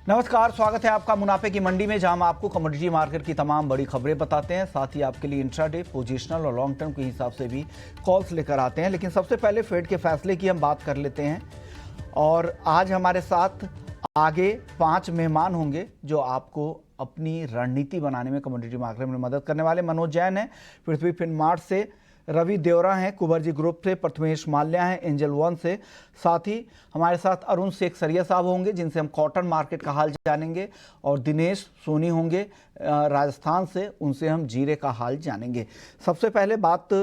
नमस्कार, स्वागत है आपका मुनाफे की मंडी में, जहां हम आपको कमोडिटी मार्केट की तमाम बड़ी खबरें बताते हैं। साथ ही आपके लिए इंट्राडे, पोजिशनल और लॉन्ग टर्म के हिसाब से भी कॉल्स लेकर आते हैं। लेकिन सबसे पहले फेड के फैसले की हम बात कर लेते हैं। और आज हमारे साथ आगे 5 मेहमान होंगे जो आपको अपनी रणनीति बनाने में कमोडिटी मार्केट में मदद करने वाले। मनोज जैन है पृथ्वी फिनमार्ट से, रवि देवरा हैं कुबरजी ग्रुप से, प्रथमेश माल्या हैं एंजल वन से। साथ ही हमारे साथ अरुण शेख सरिया साहब होंगे जिनसे हम कॉटन मार्केट का हाल जानेंगे, और दिनेश सोनी होंगे राजस्थान से, उनसे हम जीरे का हाल जानेंगे। सबसे पहले बात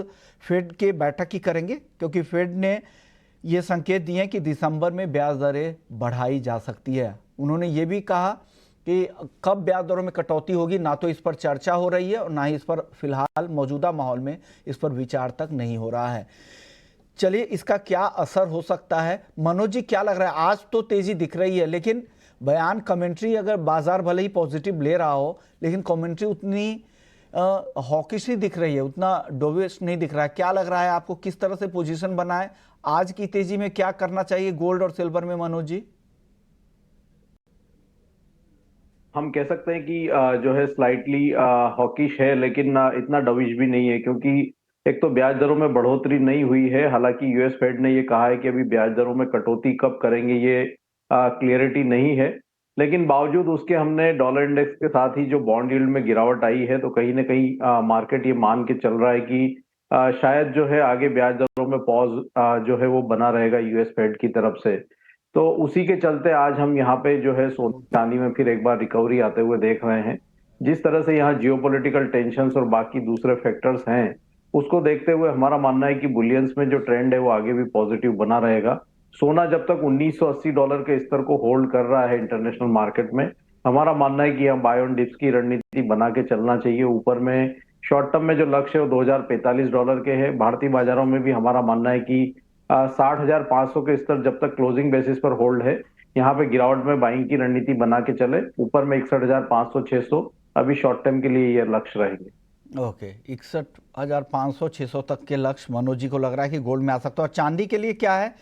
फेड के बैठक की करेंगे, क्योंकि फेड ने ये संकेत दिए हैं कि दिसंबर में ब्याज दरें बढ़ाई जा सकती है। उन्होंने ये भी कहा कि कब ब्याज दरों में कटौती होगी ना तो इस पर चर्चा हो रही है और ना ही इस पर फिलहाल मौजूदा माहौल में इस पर विचार तक नहीं हो रहा है। चलिए, इसका क्या असर हो सकता है? मनोज जी, क्या लग रहा है? आज तो तेजी दिख रही है, लेकिन बयान कमेंट्री अगर बाजार भले ही पॉजिटिव ले रहा हो, लेकिन कमेंट्री उतनी हॉकिश ही दिख रही है, उतना डोविश नहीं दिख रहा है। क्या लग रहा है आपको, किस तरह से पोजीशन बनाए? आज की तेजी में क्या करना चाहिए गोल्ड और सिल्वर में, मनोज जी? हम कह सकते हैं कि जो है स्लाइटली हॉकिश है, लेकिन इतना डविश भी नहीं है, क्योंकि एक तो ब्याज दरों में बढ़ोतरी नहीं हुई है। हालांकि यूएस फेड ने ये कहा है कि अभी ब्याज दरों में कटौती कब करेंगे ये क्लियरिटी नहीं है। लेकिन बावजूद उसके हमने डॉलर इंडेक्स के साथ ही जो बॉन्ड यील्ड में गिरावट आई है, तो कहीं ना कहीं मार्केट ये मान के चल रहा है कि शायद जो है आगे ब्याज दरों में पॉज जो है वो बना रहेगा यूएस फेड की तरफ से। तो उसी के चलते आज हम यहाँ पे जो है सोने चांदी में फिर एक बार रिकवरी आते हुए देख रहे हैं। जिस तरह से यहाँ जियोपॉलिटिकल टेंशंस और बाकी दूसरे फैक्टर्स हैं, उसको देखते हुए हमारा मानना है कि बुलियंस में जो ट्रेंड है वो आगे भी पॉजिटिव बना रहेगा। सोना जब तक $1980 के स्तर को होल्ड कर रहा है इंटरनेशनल मार्केट में, हमारा मानना है कि हम बाय ऑन डिप्स की रणनीति बना के चलना चाहिए। ऊपर में शॉर्ट टर्म में जो लक्ष्य है वो $2045 के है। भारतीय बाजारों में भी हमारा मानना है कि 60,500 के स्तर जब तक क्लोजिंग बेसिस पर होल्ड है, यहाँ पे गिरावट में बाइंग की रणनीति बना के चले। ऊपर में 61,500 600 अभी शॉर्ट टर्म के लिए ये लक्ष्य रहेंगे। ओके, 61,500 600 तक के लक्ष्य मनोज जी को लग रहा है कि गोल्ड में आ सकता है। और चांदी के लिए क्या है?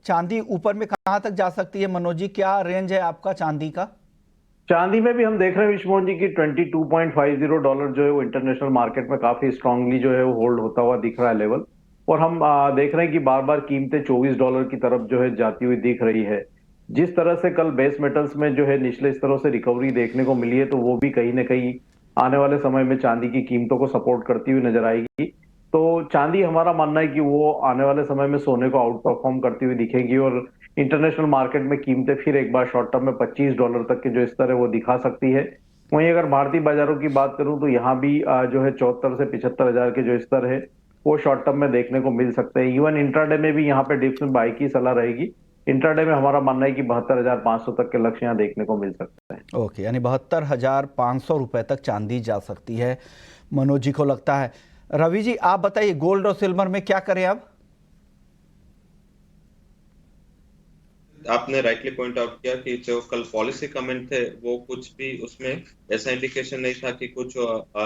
चांदी ऊपर में कहाँ तक जा सकती है मनोज जी? क्या रेंज है आपका चांदी का? चांदी में भी हम देख रहे हैं विश्वमोहन जी की $22.50 जो है वो इंटरनेशनल मार्केट में काफी स्ट्रांगली जो है वो होल्ड होता हुआ दिख रहा है लेवल। और हम देख रहे हैं कि बार बार कीमतें $24 की तरफ जो है जाती हुई दिख रही है। जिस तरह से कल बेस मेटल्स में जो है निचले स्तरों से रिकवरी देखने को मिली है, तो वो भी कहीं ना कहीं आने वाले समय में चांदी की कीमतों को सपोर्ट करती हुई नजर आएगी। तो चांदी हमारा मानना है कि वो आने वाले समय में सोने को आउट परफॉर्म करती हुई दिखेगी, और इंटरनेशनल मार्केट में कीमतें फिर एक बार शॉर्ट टर्म में $25 तक के जो स्तर है वो दिखा सकती है। वहीं अगर भारतीय बाजारों की बात करूं तो यहाँ भी जो है 74 से 75,000 के जो स्तर है वो शॉर्ट टर्म में देखने को मिल सकते हैं। इवन इंट्राडे में भी यहाँ पे डिप्स में बाई की सलाह रहेगी। इंट्राडे में हमारा मानना है कि 72,500 तक के लक्ष्य यहाँ देखने को मिल सकते हैं। ओके, यानी 72,500 रुपए तक चांदी जा सकती है, मनोज जी को लगता है। रवि जी, आप बताइए गोल्ड और सिल्वर में क्या करें अब? आपने राइटली पॉइंट आउट किया कि जो कल पॉलिसी कमेंट थे वो कुछ भी उसमें ऐसा इंडिकेशन नहीं था कि कुछ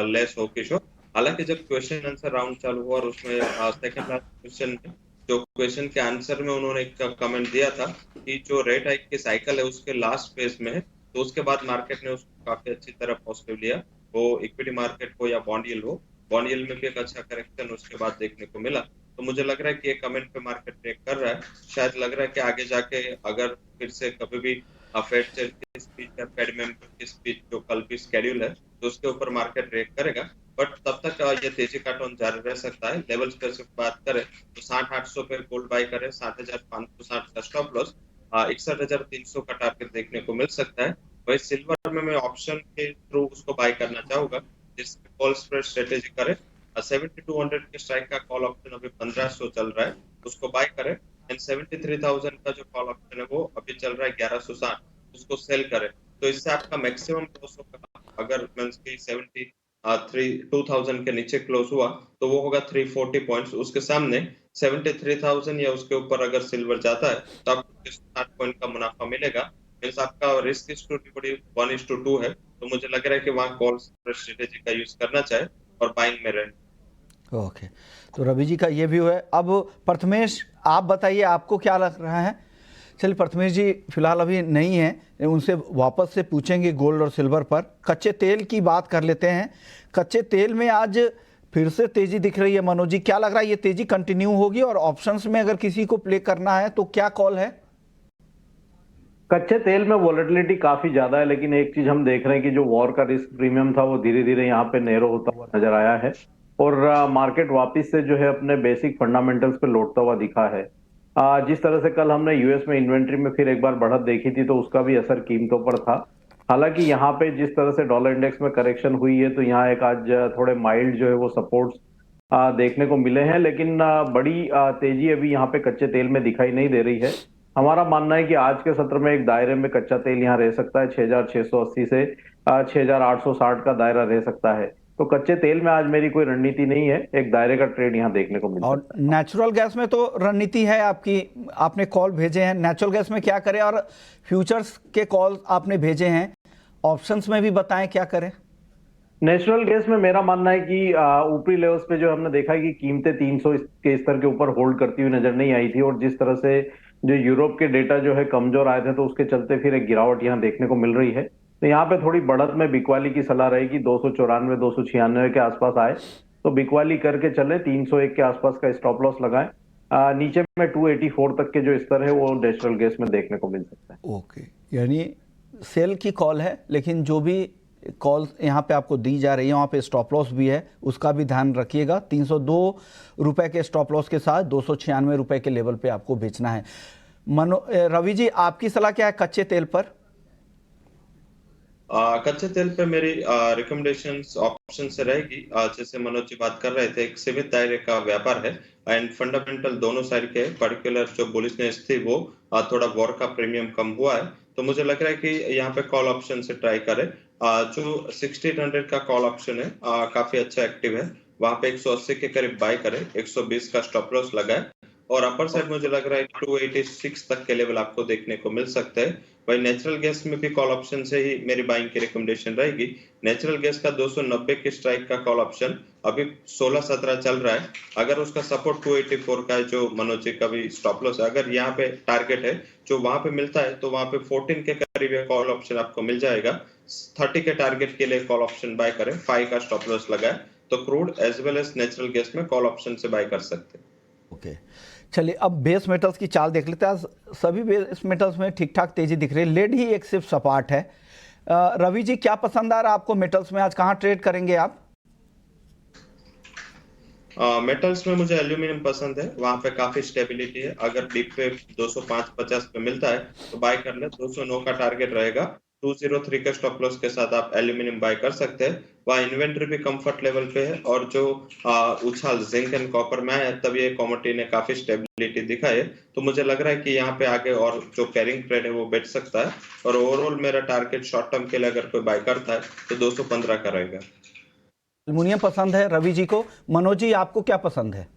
लेस हो कि हालांकि जब क्वेश्चन आंसर राउंड चालू हुआ और उसमें सेकंड लास्ट क्वेश्चन में जो क्वेश्चन के आंसर में उन्होंने एक कमेंट दिया था कि जो रेट हाइक की साइकिल है उसके लास्ट फेज में है, तो उसके बाद मार्केट ने उसको काफी अच्छी तरह पॉजिटिव लिया। वो इक्विटी मार्केट हो या बॉन्ड यील्ड हो, बॉन्ड यील्ड में भी एक अच्छा करेक्शन उसके बाद देखने को मिला। तो मुझे लग रहा है कि ये कमेंट पे मार्केट ब्रेक कर रहा है। शायद लग रहा है कि आगे जाके अगर फिर से कभी भी फेड चेयर की स्पीच या फेड मेंबर की स्पीच जो कल भी स्केड्यूल है, तो उसके ऊपर मार्केट ब्रेक करेगा। बट तब तक ये तेजी का टोन जारी रह सकता है। लेवल्स पे सिर्फ बात करें तो 60-800 पे गोल्ड बाय करें, 60,560 का स्टॉप लॉस, 61,300 का टारगेट देखने को मिल सकता है। वही सिल्वर में मैं ऑप्शन के थ्रू उसको बाय करना चाहूंगा, जिसमें कॉल स्प्रेड स्ट्रेटेजी करे। 7200 के स्ट्राइक का कॉल ऑप्शन अभी 1500 चल रहा है, उसको बाय करें। एंड 73,000 का जो कॉल ऑप्शन है वो अभी चल रहा है 1160, उसको सेल करें। तो इससे आपका मैक्सिमम लॉस होगा अगर मींस की 73,000 के नीचे क्लोज हुआ तो वो होगा 340 पॉइंट्स। उसके सामने 73,000 या उसके ऊपर अगर सिल्वर जाता है तो आपको 60 पॉइंट का मुनाफा मिलेगा। मींस आपका रिस्क स्टोरी 1:2 है। तो मुझे लग रहा है कि वहां कॉल स्ट्रेटेजी का यूज करना चाहे और बाइंग में रहे। ओके, तो रवि जी का ये व्यू है। अब प्रथमेश, आप बताइए आपको क्या लग रहा है? चलिए प्रथमेश जी फिलहाल अभी नहीं है, उनसे वापस से पूछेंगे गोल्ड और सिल्वर पर। कच्चे तेल की बात कर लेते हैं। कच्चे तेल में आज फिर से तेजी दिख रही है। मनोज जी, क्या लग रहा है ये तेजी कंटिन्यू होगी? और ऑप्शंस में अगर किसी को प्ले करना है तो क्या कॉल है? कच्चे तेल में वोलेटिलिटी काफी ज्यादा है, लेकिन एक चीज हम देख रहे हैं कि जो वॉर का रिस्क प्रीमियम था वो धीरे धीरे यहाँ पे नैरो होता हुआ नजर आया है और मार्केट वापस से जो है अपने बेसिक फंडामेंटल्स पे लौटता हुआ दिखा है। जिस तरह से कल हमने यूएस में इन्वेंट्री में फिर एक बार बढ़त देखी थी तो उसका भी असर कीमतों पर था। हालांकि यहाँ पे जिस तरह से डॉलर इंडेक्स में करेक्शन हुई है तो यहाँ एक आज थोड़े माइल्ड जो है वो सपोर्ट्स देखने को मिले हैं, लेकिन बड़ी तेजी अभी यहाँ पे कच्चे तेल में दिखाई नहीं दे रही है। हमारा मानना है कि आज के सत्र में एक दायरे में कच्चा तेल यहाँ रह सकता है, 6,680 से 6,860 का दायरा रह सकता है। तो कच्चे तेल में आज मेरी कोई रणनीति नहीं है, एक दायरे का ट्रेड यहाँ देखने को मिल और सकता है। नेचुरल गैस में तो रणनीति है आपकी, आपने कॉल भेजे हैं। नेचुरल गैस में क्या करें? और फ्यूचर्स के कॉल आपने भेजे हैं, ऑप्शंस में भी बताएं क्या करें। नेचुरल गैस में मेरा मानना है कि ऊपरी लेवल्स पे जो हमने देखा है कि कीमतें 300 के स्तर के ऊपर होल्ड करती हुई नजर नहीं आई थी और जिस तरह से जो यूरोप के डेटा जो है कमजोर आए थे तो उसके चलते फिर एक गिरावट यहाँ देखने को मिल रही है। तो यहाँ पे थोड़ी बढ़त में बिकवाली की सलाह रहेगी, 294 296 के आसपास आए तो बिकवाली करके चले, 301 के आसपास का स्टॉप लॉस लगाएं। नीचे में 284 तक के जो स्तर है वो नेचुरल गैस में देखने को मिल सकता है। ओके, यानी सेल की कॉल है, लेकिन जो भी कॉल यहाँ पे आपको दी जा रही है वहाँ पे स्टॉप लॉस भी है, उसका भी ध्यान रखिएगा। 302 रुपए के स्टॉप लॉस के साथ 296 रुपए के लेवल पे आपको बेचना है। रवि जी, आपकी सलाह क्या है कच्चे तेल पर? कच्चे तेल पे मेरी रिकमेंडेशंस ऑप्शन से रहेगी। जैसे मनोज जी बात कर रहे थे, एक सीमित दायरे का व्यापार है एंड फंडामेंटल दोनों साइड के, पर्टिकुलर जो बुलिशनेस थी वो थोड़ा वॉर का प्रीमियम कम हुआ है तो मुझे लग रहा है कि यहाँ पे कॉल ऑप्शन से ट्राई करें। जो 1600 का कॉल ऑप्शन है काफी अच्छा एक्टिव है, वहां पे 180 के करीब बाय करें, 120 का स्टॉप लॉस लगाए और अपर साइड मुझे लग रहा है 286 तक के लेवल आपको देखने को मिल सकते हैं। भाई नेचुरल गैस में भी कॉल ऑप्शन से ही मेरी बाइंग की रिकमेंडेशन रहेगी। नेचुरल गैस का 290 के स्ट्राइक का कॉल ऑप्शन अभी 16-17 चल रहा है, अगर उसका सपोर्ट 284 का है जो मनोज जी का भी स्टॉप लॉस है, अगर यहाँ पे टारगेट है जो वहां पे मिलता है तो वहां पे 14 के करीब कॉल ऑप्शन आपको मिल जाएगा। 30 के टारगेट के लिए कॉल ऑप्शन बाय करें, 5 का स्टॉप लॉस लगाए तो crude as well as natural gas में कॉल ऑप्शन से बाय कर सकते हैं। ओके, चलिए अब बेस मेटल्स की चाल देख लेते हैं। आज सभी बेस मेटल्स में ठीक ठाक तेजी दिख रही है, लेड ही एक सिर्फ सपाट है। रवि जी, क्या पसंद आ रहा है आपको मेटल्स में? आज कहाँ ट्रेड करेंगे आप? मेटल्स में मुझे एल्यूमिनियम पसंद है, वहां पे काफी स्टेबिलिटी है। अगर डीप पे 205-50 पे मिलता है तो बाय कर ले, 209 का टारगेट रहेगा, 203 के स्टॉप लॉस के साथ आप एल्यूमिनियम बाय कर सकते हैं। वहाँ इन्वेंटरी भी कंफर्ट लेवल पे है और जो उछाल जिंक एंड कॉपर में है तब ये कमोडिटी ने काफी स्टेबिलिटी दिखाई है तो मुझे लग रहा है कि यहाँ पे आगे और जो कैरिंग ट्रेड है वो बेच सकता है और ओवरऑल मेरा टारगेट शॉर्ट टर्म के लिए अगर कोई बाय करता है तो 215 का रहेगा। एल्युमिनियम पसंद है रवि जी को। मनोज जी, आपको क्या पसंद है?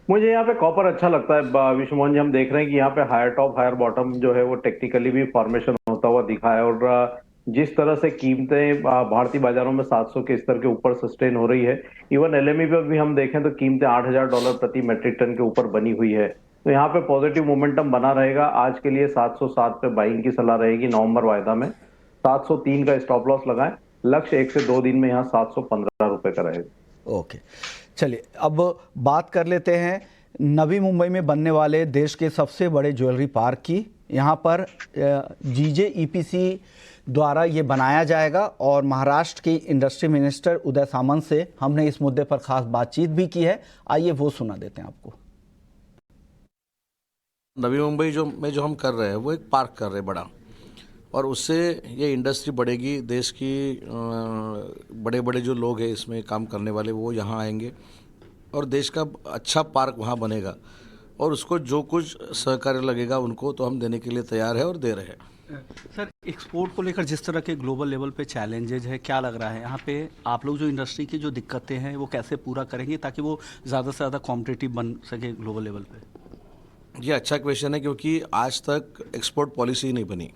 मुझे यहाँ पे कॉपर अच्छा लगता है विश्वमोहन जी। हम देख रहे हैं कि यहाँ पे हायर टॉप हायर बॉटम जो है वो टेक्निकली भी फॉर्मेशन होता हुआ दिखा है और जिस तरह से कीमतें भारतीय बाजारों में 700 के स्तर के ऊपर सस्टेन हो रही है, इवन एलएमई पे भी हम देखें तो कीमतें $8,000 प्रति मेट्रिक टन के ऊपर बनी हुई है। तो यहाँ पे पॉजिटिव मोमेंटम बना रहेगा। आज के लिए 707 पे बाइंग की सलाह रहेगी नवंबर वायदा में। 703 का स्टॉप लॉस लगाएं, लक्ष्य 1 से 2 दिन में यहाँ 715 रुपए का रहेगा। ओके, चलिए अब बात कर लेते हैं नवी मुंबई में बनने वाले देश के सबसे बड़े ज्वेलरी पार्क की। यहाँ पर जीजे ईपीसी द्वारा ये बनाया जाएगा और महाराष्ट्र की इंडस्ट्री मिनिस्टर उदय सामंत से हमने इस मुद्दे पर खास बातचीत भी की है। आइए वो सुना देते हैं आपको। नवी मुंबई जो हम कर रहे हैं वो एक पार्क कर रहे हैं बड़ा, और उससे ये इंडस्ट्री बढ़ेगी। देश की बड़े बड़े जो लोग हैं इसमें काम करने वाले वो यहाँ आएंगे और देश का अच्छा पार्क वहाँ बनेगा और उसको जो कुछ सहकार्य लगेगा उनको तो हम देने के लिए तैयार है और दे रहे हैं। सर, एक्सपोर्ट को लेकर जिस तरह के ग्लोबल लेवल पे चैलेंजेज है, क्या लग रहा है यहाँ पे आप लोग जो इंडस्ट्री की जो दिक्कतें हैं वो कैसे पूरा करेंगे ताकि वो ज़्यादा से ज़्यादा कॉम्पिटिटिव बन सके ग्लोबल लेवल पे? ये अच्छा क्वेश्चन है क्योंकि आज तक एक्सपोर्ट पॉलिसी नहीं बनी,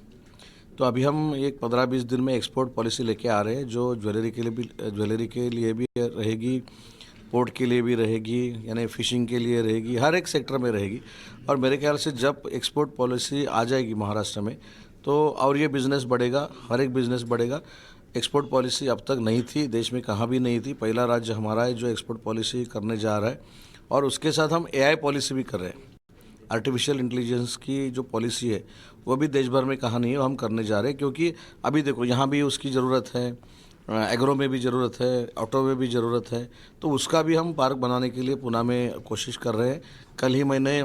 तो अभी हम एक 15-20 दिन में एक्सपोर्ट पॉलिसी लेके आ रहे हैं जो ज्वेलरी के लिए भी रहेगी, पोर्ट के लिए भी रहेगी, यानी फिशिंग के लिए रहेगी, हर एक सेक्टर में रहेगी। और मेरे ख्याल से जब एक्सपोर्ट पॉलिसी आ जाएगी महाराष्ट्र में तो और ये बिज़नेस बढ़ेगा, हर एक बिज़नेस बढ़ेगा। एक्सपोर्ट पॉलिसी अब तक नहीं थी, देश में कहाँ भी नहीं थी। पहला राज्य हमारा है जो एक्सपोर्ट पॉलिसी करने जा रहा है, और उसके साथ हम एआई पॉलिसी भी कर रहे हैं। आर्टिफिशियल इंटेलिजेंस की जो पॉलिसी है वो भी देश भर में कहाँ नहीं है, वो हम करने जा रहे हैं। क्योंकि अभी देखो यहाँ भी उसकी ज़रूरत है, एग्रो में भी ज़रूरत है, ऑटो में भी ज़रूरत है, तो उसका भी हम पार्क बनाने के लिए पुणे में कोशिश कर रहे हैं। कल ही मैंने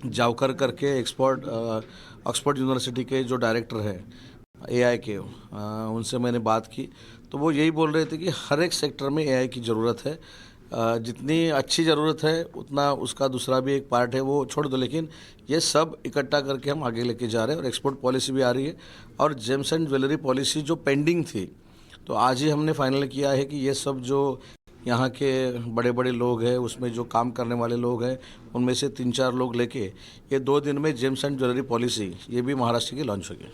जावकर करके ऑक्सफोर्ड यूनिवर्सिटी के जो डायरेक्टर हैं एआई के, उनसे मैंने बात की, तो वो यही बोल रहे थे कि हर एक सेक्टर में एआई की ज़रूरत है। जितनी अच्छी ज़रूरत है उतना उसका दूसरा भी एक पार्ट है, वो छोड़ दो, लेकिन ये सब इकट्ठा करके हम आगे लेके जा रहे हैं। और एक्सपोर्ट पॉलिसी भी आ रही है, और जेम्स एंड ज्वेलरी पॉलिसी जो पेंडिंग थी, तो आज ही हमने फाइनल किया है कि ये सब जो यहाँ के बड़े बड़े लोग हैं, उसमें जो काम करने वाले लोग हैं, उनमें से 3-4 लोग लेके ये 2 दिन में जेम्स एंड ज्वेलरी पॉलिसी ये भी महाराष्ट्र की लॉन्च होगी।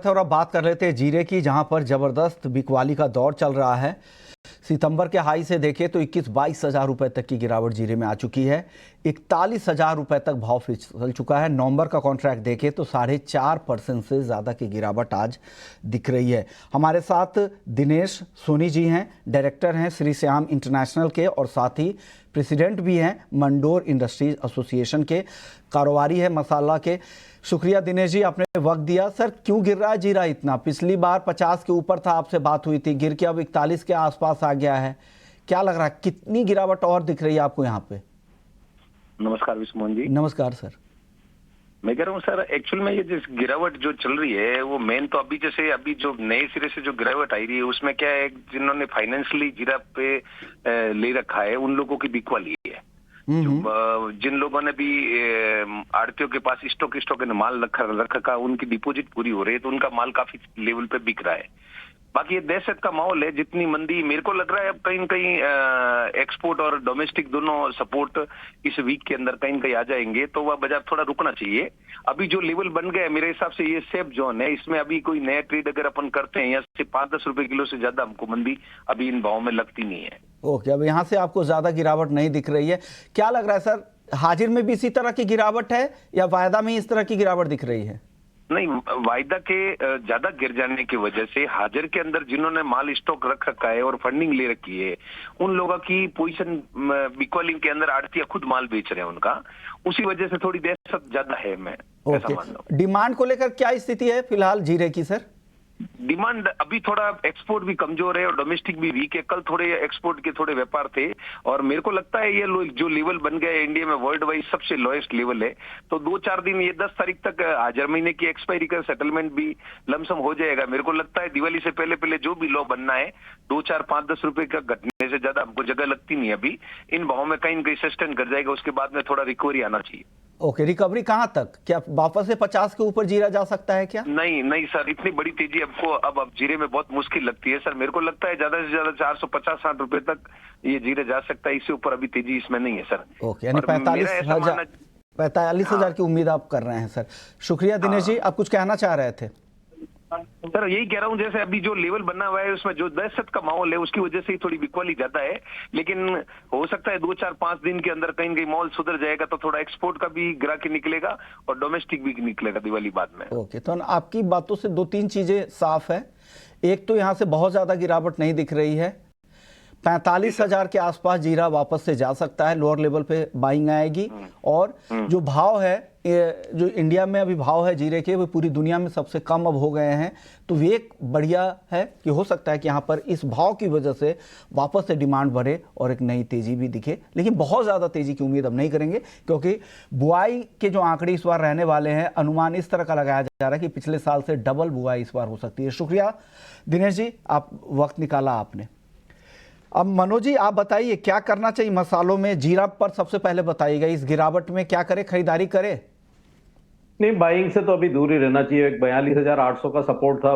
और अब बात कर लेते हैं जीरे की, जहां पर जबरदस्त बिकवाली का दौर चल रहा है। सितंबर के हाई से देखें तो 21-22 हज़ार रुपए तक की गिरावट जीरे में आ चुकी है। 41 हज़ार रुपए तक भाव फिसल चुका है। नवंबर का कॉन्ट्रैक्ट देखें तो 4.5% से ज़्यादा की गिरावट आज दिख रही है। हमारे साथ दिनेश सोनी जी हैं, डायरेक्टर हैं श्री श्याम इंटरनेशनल के, और साथ ही प्रेसिडेंट भी हैं मंडोर इंडस्ट्रीज एसोसिएशन के, कारोबारी है मसाला के। शुक्रिया दिनेश जी, आपने वक्त दिया। सर, क्यों गिर रहा है जीरा इतना? पिछली बार 50 के ऊपर था, आपसे बात हुई थी, गिर के अब 41 के आसपास आ गया है। क्या लग रहा है, कितनी गिरावट और दिख रही है आपको यहाँ पे? नमस्कार विष्णु जी। नमस्कार सर। मैं कह रहा हूँ सर, एक्चुअल में ये जिस गिरावट जो चल रही है वो मेन तो अभी जो नए सिरे से जो गिरावट आई रही है उसमें क्या है, जिन्होंने फाइनेंशियली जीरा पे ले रखा है उन लोगों की बिकवाली है। जिन लोगों ने भी आड़तियों के पास स्टॉक ने माल रखा उनकी डिपॉजिट पूरी हो रही है, तो उनका माल काफी लेवल पे बिक रहा है। बाकी ये दहशत का माहौल है, जितनी मंदी मेरे को लग रहा है अब कहीं न कहीं एक्सपोर्ट और डोमेस्टिक दोनों सपोर्ट इस वीक के अंदर कहीं न कहीं आ जाएंगे, तो वह बाजार थोड़ा रुकना चाहिए। अभी जो लेवल बन गया है मेरे हिसाब से ये सेफ जोन है, इसमें अभी कोई नया ट्रेड अगर अपन करते हैं यहाँ से 5-10 रुपए किलो से ज्यादा हमको मंदी अभी इन भाव में लगती नहीं है। ओके, अब यहाँ से आपको ज्यादा गिरावट नहीं दिख रही है। क्या लग रहा है सर, हाजिर में भी इसी तरह की गिरावट है या वायदा में इस तरह की गिरावट दिख रही है? नहीं, वायदा के ज्यादा गिर जाने की वजह से हाजिर के अंदर जिन्होंने माल स्टॉक रख रखा है और फंडिंग ले रखी है, उन लोगों की पोजीशन बिकॉलिंग के अंदर आड़तियां खुद माल बेच रहे हैं उनका, उसी वजह से थोड़ी दहशत ज्यादा है। मैं ऐसा मान रहा हूँ। डिमांड को लेकर क्या स्थिति है फिलहाल जीरे की सर? डिमांड अभी थोड़ा एक्सपोर्ट भी कमजोर है और डोमेस्टिक भी वीक है। कल थोड़े एक्सपोर्ट के थोड़े व्यापार थे और मेरे को लगता है ये जो लेवल बन गया है इंडिया में वर्ल्ड वाइड सबसे लोएस्ट लेवल है, तो 2-4 दिन ये 10 तारीख तक हाजिर महीने की एक्सपायरी का सेटलमेंट भी लमसम हो जाएगा। मेरे को लगता है दिवाली से पहले जो भी लो बनना है 2-4-5-10 रुपए का घटने से ज्यादा हमको जगह लगती नहीं। अभी इन भाव में कहीं न कहीं सस्टेन कर जाएगा, उसके बाद में थोड़ा रिकवरी आना चाहिए। ओके, रिकवरी कहां तक? क्या वापस से 50 के ऊपर जीरा जा सकता है क्या? नहीं सर, इतनी बड़ी तेजी आपको अब जीरे में बहुत मुश्किल लगती है सर। मेरे को लगता है ज्यादा से ज्यादा 450-60 रुपए तक ये जीरे जा सकता है, इससे ऊपर अभी तेजी इसमें नहीं है सर। ओके, यानी 45,000 की उम्मीद आप कर रहे हैं सर। शुक्रिया दिनेश जी, आप कुछ कहना चाह रहे थे? सर यही कह रहा हूं, जैसे अभी जो लेवल बना हुआ है उसमें जो दहशत का माहौल है उसकी वजह से ही थोड़ी बिकवाली ज्यादा है, लेकिन हो सकता है 2-4-5 दिन के अंदर कहीं माहौल सुधर जाएगा तो थोड़ा एक्सपोर्ट का भी ग्राहकी निकलेगा और डोमेस्टिक भी निकलेगा दिवाली बाद में। ओके, तो आपकी बातों से 2-3 चीजें साफ है। एक तो यहाँ से बहुत ज्यादा गिरावट नहीं दिख रही है, 45,000 के आसपास जीरा वापस से जा सकता है, लोअर लेवल पे बाइंग आएगी। और जो भाव है, जो इंडिया में अभी भाव है जीरे के, वो पूरी दुनिया में सबसे कम अब हो गए हैं, तो ये एक बढ़िया है कि हो सकता है कि यहाँ पर इस भाव की वजह से वापस से डिमांड बढ़े और एक नई तेजी भी दिखे। लेकिन बहुत ज़्यादा तेजी की उम्मीद अब नहीं करेंगे, क्योंकि बुआई के जो आंकड़े इस बार रहने वाले हैं, अनुमान इस तरह का लगाया जा रहा है कि पिछले साल से डबल बुआई इस बार हो सकती है। शुक्रिया दिनेश जी, आप वक्त निकाला आपने। अब मनोज जी, आप बताइए क्या करना चाहिए मसालों में? जीरा पर सबसे पहले बताइएगा, इस गिरावट में क्या करे, खरीदारी करे? नहीं, बाइंग से तो अभी दूर ही रहना चाहिए। एक 42,800 का सपोर्ट था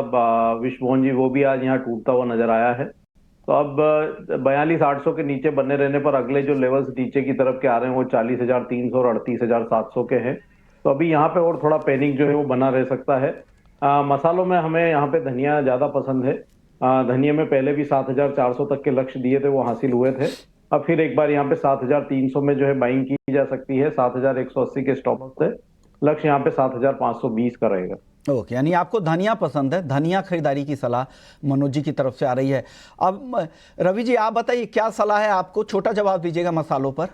विश्वमोहन जी, वो भी आज यहाँ टूटता हुआ नजर आया है। तो अब 42,800 के नीचे बने रहने पर अगले जो लेवल्स नीचे की तरफ के आ रहे हैं वो 40,300 और 38,700 के हैं। तो अभी यहाँ पे और थोड़ा पैनिक जो है वो बना रह सकता है। मसालों में हमें यहाँ पे धनिया ज्यादा पसंद है। धनिया में पहले भी 7,400 तक के लक्ष्य दिए थे, वो हासिल हुए थे। अब फिर एक बार यहाँ पे 7,300 में जो है बाइंग की जा सकती है। 7,180 के स्टॉप लॉस है। लक्ष्य यहाँ पे 7,520 का रहेगा। ओके, यानी आपको धनिया पसंद है, धनिया खरीदारी की सलाह मनोज जी की तरफ से आ रही है। अब रवि जी आप बताइए क्या सलाह है आपको, छोटा जवाब दीजिएगा मसालों पर।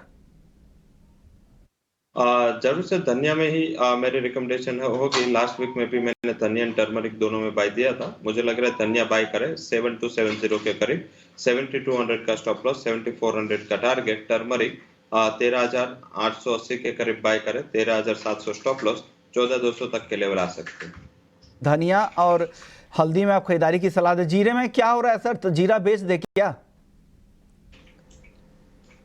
जरूर से धनिया में ही मेरी रिकमेंडेशन होगी। लास्ट वीक में भी मैंने धनिया एंड टर्मरिक दोनों में बाय दिया था। मुझे लग रहा है धनिया बाय करें 7270 के करीब, 7200 का स्टॉप लॉस, 7400 का टारगेट। टर्मरिक 13,880 के करीब बाय करें, 13,700 स्टॉप लॉस, 14,200 तक के लेवल आ सकते हैं। धनिया और हल्दी में आप खरीदारी की सलाह दे। जीरे में क्या हो रहा है सर, तो जीरा बेच दे क्या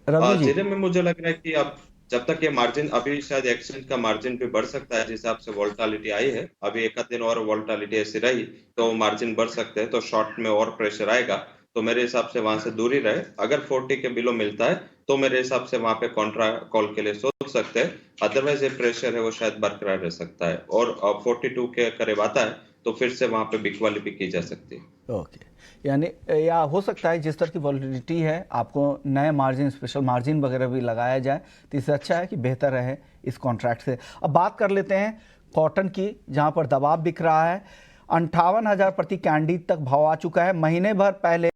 रवि जी? जीरे में मुझे लग रहा है कि अब जब तक ये मार्जिन, अभी शायद एक्सचेंज का मार्जिन भी बढ़ सकता है जिस हिसाब से वोलेटिलिटी आई है। अभी एक आध दिन और वोलेटिलिटी ऐसी रही तो मार्जिन बढ़ सकते हैं, तो शॉर्ट में और प्रेशर आएगा। तो मेरे हिसाब से वहां से दूरी रहे। अगर 40 के बिलो मिलता है तो मेरे हिसाब से वहां पे कॉन्ट्रा कॉल के लिए सोच सकते हैं। अदरवाइज ये प्रेशर है वो शायद बरकरार रह सकता है, और 42 के करीब आता है तो फिर से वहां पे बिक वाली भी की जा सकती है। ओके, यानी या हो सकता है जिस तरह की वॉलिटिलिटी है आपको नए मार्जिन, स्पेशल मार्जिन वगैरह भी लगाया जाए, तो इससे अच्छा है कि बेहतर रहे इस कॉन्ट्रैक्ट से। अब बात कर लेते हैं कॉटन की, जहां पर दबाव दिख रहा है। 58,000 प्रति कैंडी तक भाव आ चुका है। महीने भर पहले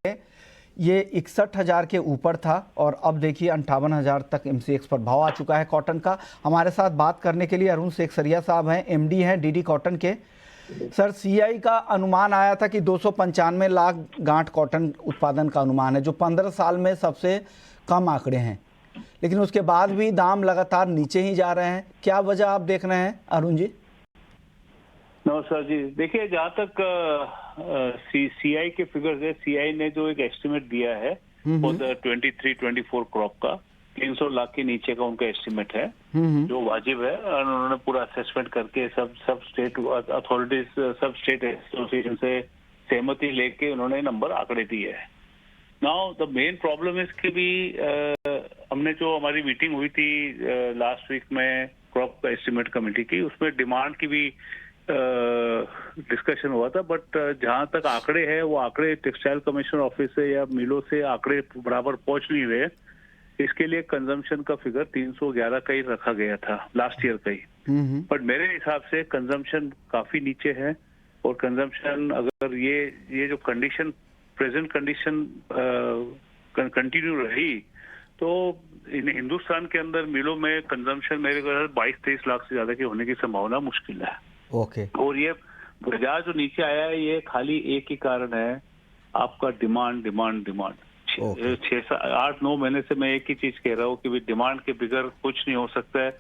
ये 61,000 के ऊपर था और अब देखिए 58,000 तक MCX पर भाव आ चुका है कॉटन का। हमारे साथ बात करने के लिए अरुण सेखसरिया साहब हैं, MD हैं DD कॉटन के। सर, CI का अनुमान आया था कि 295 लाख गांठ कॉटन उत्पादन का अनुमान है, जो 15 साल में सबसे कम आंकड़े हैं, लेकिन उसके बाद भी दाम लगातार नीचे ही जा रहे हैं। क्या वजह आप देख रहे हैं अरुण जी? नमस्कार जी। देखिए, जहाँ तक CI के फिगर्स है, CI ने जो एक एस्टिमेट दिया है फॉर द 23-24 क्रॉप का 300 लाख के नीचे का उनका एस्टिमेट है, जो वाजिब है। और उन्होंने पूरा असेसमेंट करके सब स्टेट अथॉरिटीज, सब स्टेट एसोसिएशन से सहमति लेके उन्होंने नंबर आंकड़े दिए है। Now the main problem is कि भी हमने जो हमारी मीटिंग हुई थी लास्ट वीक में क्रॉप का एस्टिमेट कमेटी की, उसमें डिमांड की भी डिस्कशन हुआ था। बट जहां तक आंकड़े हैं, वो आंकड़े टेक्सटाइल कमीशन ऑफिस से या मिलों से आंकड़े बराबर पहुंच नहीं रहे। इसके लिए कंजम्पशन का फिगर 311 का ही रखा गया था, लास्ट ईयर का ही। बट मेरे हिसाब से कंजम्पशन काफी नीचे है, और कंजम्पशन अगर ये जो कंडीशन, प्रेजेंट कंडीशन कंटिन्यू रही, तो हिंदुस्तान के अंदर मिलों में कंजम्पशन मेरे ख्याल 22-23 लाख से ज्यादा की होने की संभावना मुश्किल है। ओके। और ये बाजार जो नीचे आया है, ये खाली एक ही कारण है, आपका डिमांड। 6-8-9 महीने से मैं एक ही चीज कह रहा हूँ कि डिमांड के बगैर कुछ नहीं हो सकता है।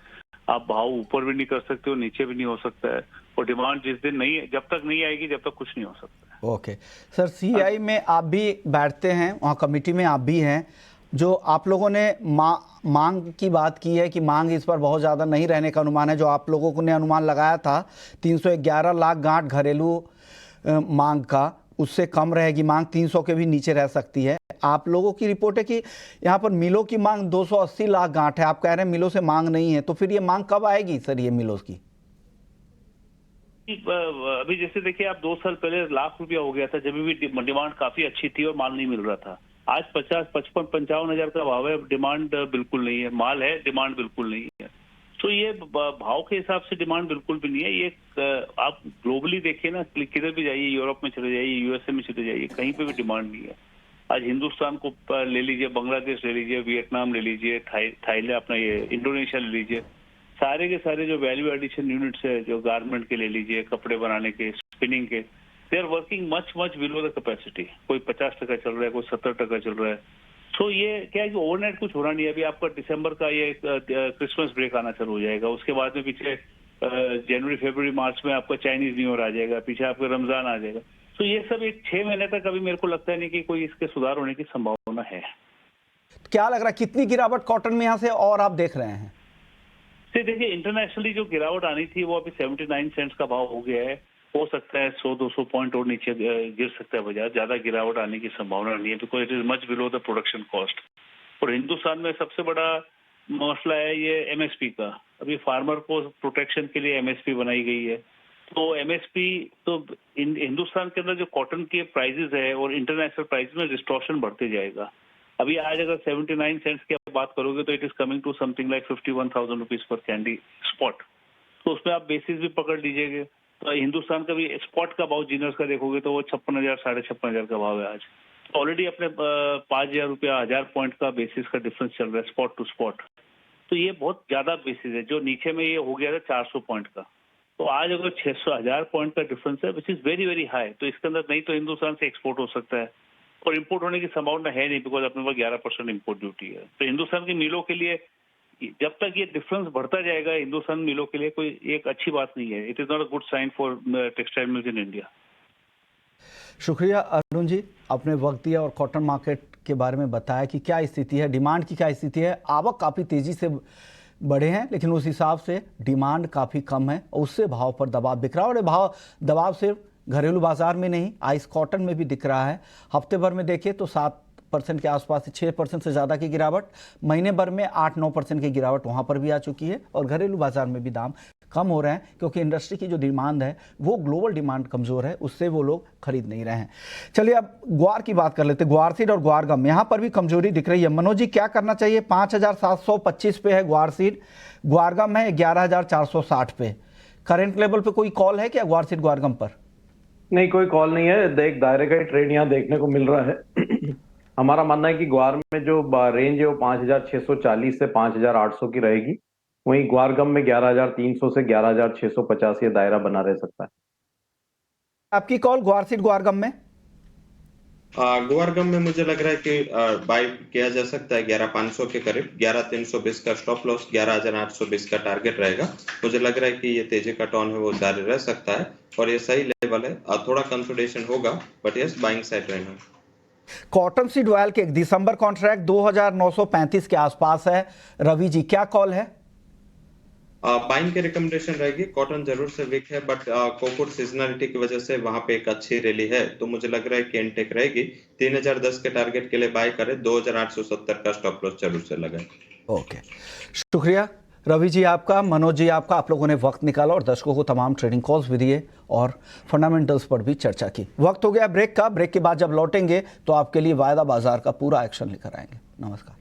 आप भाव ऊपर भी नहीं कर सकते हो, नीचे भी नहीं हो सकता है, और डिमांड जिस दिन नहीं, जब तक नहीं आएगी जब तक कुछ नहीं हो सकता है। ओके सर, CI में आप भी बैठते हैं, वहाँ कमेटी में आप भी हैं। जो आप लोगों ने मांग की बात की है कि मांग इस पर बहुत ज़्यादा नहीं रहने का अनुमान है, जो आप लोगों ने अनुमान लगाया था 311 लाख गांठ घरेलू मांग का, उससे कम रहेगी मांग, 300 के भी नीचे रह सकती है। आप लोगों की रिपोर्ट है कि यहाँ पर मिलों की मांग 280 लाख गांठ है, आप कह रहे हैं मिलों से मांग नहीं है, तो फिर ये मांग कब आएगी सर, ये मिलों की? अभी जैसे देखिए, आप 2 साल पहले लाख रुपया हो गया था, जब भी डिमांड काफी अच्छी थी और माल नहीं मिल रहा था। आज 50-55-55 हजार का भाव है, डिमांड बिल्कुल नहीं है, माल है, डिमांड बिल्कुल नहीं है। तो ये भाव के हिसाब से डिमांड बिल्कुल भी नहीं है। ये आप ग्लोबली देखिए ना, किधर भी जाइए, यूरोप में चले जाइए, USA में चले जाइए, कहीं पे भी डिमांड नहीं है। आज हिंदुस्तान को ले लीजिए, बांग्लादेश ले लीजिए, वियतनाम ले लीजिए, थाईलैंड, अपना ये इंडोनेशिया ले लीजिए, सारे के सारे जो वैल्यू एडिशन यूनिट्स है, जो गारमेंट के ले लीजिए, कपड़े बनाने के, स्पिनिंग के, they are working much below the capacity. कोई 50% चल रहा है, कोई 70% चल रहा है। तो ये क्या है कि ओवरनाइट कुछ हो रहा नहीं है। अभी आपका दिसंबर का ये क्रिसमस ब्रेक आना शुरू हो जाएगा, उसके बाद में पीछे जनवरी, फरवरी, मार्च में आपका चाइनीज न्यू ईयर आ जाएगा, पीछे आपका रमजान आ जाएगा। तो ये सब एक 6 महीने तक अभी मेरे को लगता है नहीं कि कोई इसके सुधार होने की संभावना है। क्या लग रहा है कितनी गिरावट कॉटन में यहाँ से और आप देख रहे हैं? देखिए, इंटरनेशनली जो गिरावट आनी थी वो अभी 79 सेंट्स का भाव हो गया है। हो सकता है 100-200 पॉइंट और नीचे गिर सकता है बाजार, ज्यादा गिरावट आने की संभावना नहीं है, because it is much below the production cost. और हिंदुस्तान में सबसे बड़ा मसला है ये MSP का। अभी फार्मर को प्रोटेक्शन के लिए MSP बनाई गई है, तो एमएसपी तो हिंदुस्तान के अंदर जो कॉटन के प्राइसेस है और इंटरनेशनल प्राइसेस में डिस्टॉर्शन बढ़ते जाएगा। अभी आज अगर 79 सेंट्स की आप बात करोगे तो it is coming to something like 51,000 rupees पर कैंडी स्पॉट। तो उसमें आप बेसिस भी पकड़ लीजिएगा। तो हिंदुस्तान का भी स्पॉट का भाव जीनर्स का देखोगे तो वो 56,000 56,500 का भाव है आज। तो ऑलरेडी अपने 5,000 रुपया 1,000 पॉइंट का बेसिस का डिफरेंस चल रहा है स्पॉट टू स्पॉट। तो ये बहुत ज्यादा बेसिस है। जो नीचे में ये हो गया था 400 पॉइंट का, तो आज अगर 600,000 पॉइंट का डिफरेंस है which is very very high, तो इसके अंदर नहीं तो हिंदुस्तान से एक्सपोर्ट हो सकता है और इंपोर्ट होने की संभावना है नहीं, बिकॉज अपने पास 11% इंपोर्ट ड्यूटी है। तो हिंदुस्तान की मिलों के लिए जब तक ये डिफरेंस बढ़ता जाएगा हिंदुस्तान मिलों के लिए कोई एक अच्छी बात नहीं है। It is not a good sign for textile mills in India. शुक्रिया अरुण जी, आपने वक्त दिया और कॉटन मार्केट के बारे में बताया कि क्या स्थिति है, डिमांड की क्या स्थिति है। आवक काफ़ी तेज़ी से बढ़े हैं लेकिन उस हिसाब से डिमांड काफ़ी कम है और उससे भाव पर दबाव दिख रहा है। और भाव दबाव सिर्फ घरेलू बाजार में नहीं, आइस कॉटन में भी दिख रहा है। हफ्ते भर में देखें तो 7% के आसपास से 6% से ज़्यादा की गिरावट, महीने भर में 8-9% की गिरावट वहाँ पर भी आ चुकी है। और घरेलू बाजार में भी दाम कम हो रहे हैं क्योंकि इंडस्ट्री की जो डिमांड है वो ग्लोबल डिमांड कमज़ोर है, उससे वो लोग खरीद नहीं रहे हैं। चलिए अब ग्वार की बात कर लेते हैं। ग्वार सीड और ग्वार गम यहाँ पर भी कमजोरी दिख रही है। मनोज जी, क्या करना चाहिए? 5,725 पे है ग्वार सीड, ग्वार गम है 11,460 पे। करेंट लेवल पे कोई कॉल है क्या ग्वार सीड ग्वार गम पर? नहीं, कोई कॉल नहीं है। एक दायरे का ही ट्रेड यहाँ देखने को मिल रहा है। हमारा मानना है कि ग्वार में जो रेंज है वो 5,640 से 5,800 की रहेगी। वहीं ग्वार गम में 11,300 से 11,650 ये दायरा बना रह सकता है। आपकी कॉल ग्वार सीड ग्वार गम में? ग्वार गम में मुझे लग रहा है कि बाय किया जा सकता है 11,500 के करीब। 11,320 का स्टॉप लॉस, 11,820 का टारगेट रहेगा। मुझे लग रहा है कि ये तेजी का टर्न है वो जारी रह सकता है और ये सही लेवल है। थोड़ा कंसोलिडेशन होगा बट यस बाइंग साइड रहना। कॉटन सीड ऑयल के 1 दिसंबर कॉन्ट्रैक्ट 2,935 के आसपास है। रवि जी, क्या कॉल है? बाइंग की रिकमेंडेशन रहेगी। कॉटन जरूर से वीक है बट कोकुड सीजनलिटी की वजह से वहां पे एक अच्छी रैली है, तो मुझे लग रहा है कि इनटेक रहेगी। 3,010 के टारगेट के लिए बाय करें। 2,870 का स्टॉप लॉस जरूर से लगाए। ओके, शुक्रिया रवि जी आपका, मनोज जी आपका। आप लोगों ने वक्त निकाला और दर्शकों को तमाम ट्रेडिंग कॉल्स भी दिए और फंडामेंटल्स पर भी चर्चा की। वक्त हो गया ब्रेक का। ब्रेक के बाद जब लौटेंगे तो आपके लिए वायदा बाजार का पूरा एक्शन लेकर आएंगे। नमस्कार।